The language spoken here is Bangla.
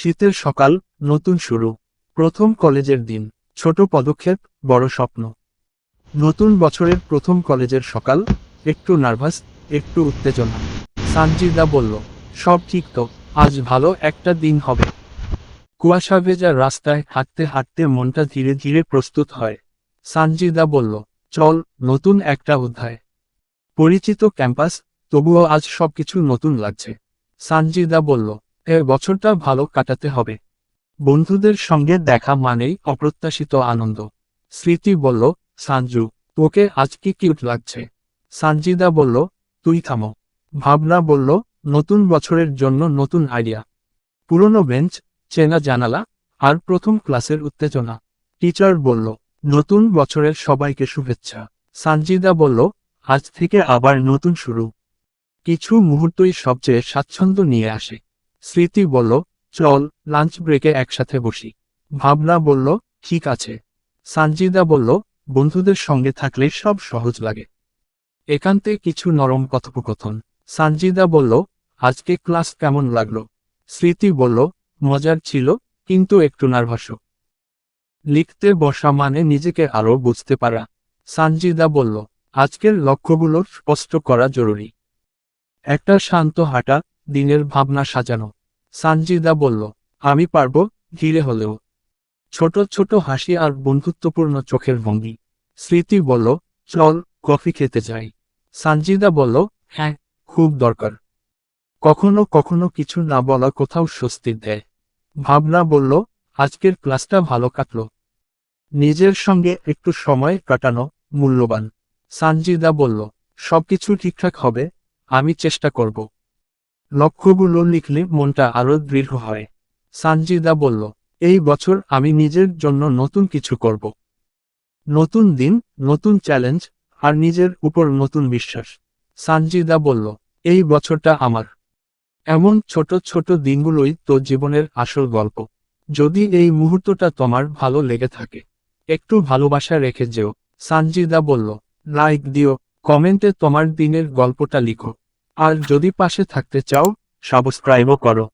শীতের সকাল, নতুন শুরু। প্রথম কলেজের দিন, ছোট পদক্ষেপ, বড় স্বপ্ন। নতুন বছরের প্রথম কলেজের সকাল, একটু নার্ভাস, একটু উত্তেজনা। সানজিদা বলল, সব ঠিক তো, আজ ভালো একটা দিন হবে। কুয়াশা ভেজা রাস্তায় হাঁটতে হাঁটতে মনটা ধীরে ধীরে প্রস্তুত হয়। সানজিদা বলল, চল, নতুন একটা অধ্যায়। পরিচিত ক্যাম্পাস, তবুও আজ সবকিছু নতুন লাগছে। সানজিদা বলল, বছরটা ভালো কাটাতে হবে। বন্ধুদের সঙ্গে দেখা মানেই অপ্রত্যাশিত আনন্দ। স্মৃতি বলল, সানজু, তোকে আজ কি কিউট লাগছে। সানজিদা বলল, তুই থামো। ভাবনা বলল, নতুন বছরের জন্য নতুন আইডিয়া। পুরনো বেঞ্চ, চেনা জানালা, আর প্রথম ক্লাসের উত্তেজনা। টিচার বলল, নতুন বছরের সবাইকে শুভেচ্ছা। সানজিদা বলল, আজ থেকে আবার নতুন শুরু। কিছু মুহূর্তই সবচেয়ে স্বাচ্ছন্দ্য নিয়ে আসে। স্মৃতি বলল, চল, লাঞ্চ ব্রেকে একসাথে বসি। ভাবনা বলল, ঠিক আছে। সানজিদা বলল, বন্ধুদের সঙ্গে থাকলে সব সহজ লাগে। একান্তে কিছু নরম কথোপকথন। সানজিদা বলল, আজকে ক্লাস কেমন লাগলো। স্মৃতি বলল, মজার ছিল, কিন্তু একটু নার্ভাসও। লিখতে বসা মানে নিজেকে আরও বুঝতে পারা। সানজিদা বলল, আজকের লক্ষ্যগুলো স্পষ্ট করা জরুরি। একটা শান্ত হাঁটা, দিনের ভাবনা সাজানো। সানজিদা বলল, আমি পারবো, ধীরে হলেও। ছোট ছোট হাসি আর বন্ধুত্বপূর্ণ চোখের ভঙ্গি। স্মৃতি বলল, চল, কফি খেতে যাই। সানজিদা বলল, হ্যাঁ, খুব দরকার। কখনো কখনো কিছু না বলা কোথাও স্বস্তি দেয়। ভাবনা বলল, আজকের ক্লাসটা ভালো কাটলো। নিজের সঙ্গে একটু সময় কাটানো মূল্যবান। সানজিদা বলল, সবকিছু ঠিকঠাক হবে, আমি চেষ্টা করব। লক্ষ্যগুলো লিখলে মনটা আরো দৃঢ় হয়। সানজিদা বলল, এই বছর আমি নিজের জন্য নতুন কিছু করব। নতুন দিন, নতুন চ্যালেঞ্জ, আর নিজের উপর নতুন বিশ্বাস। সানজিদা বলল, এই বছরটা আমার। এমন ছোট ছোট দিনগুলোই তো জীবনের আসল গল্প। যদি এই মুহূর্তটা তোমার ভালো লেগে থাকে, একটু ভালোবাসা রেখে যেও। সানজিদা বলল, লাইক দিও, কমেন্টে তোমার দিনের গল্পটা লিখো। আর যদি পাশে থাকতে চাও, সাবস্ক্রাইবও করো।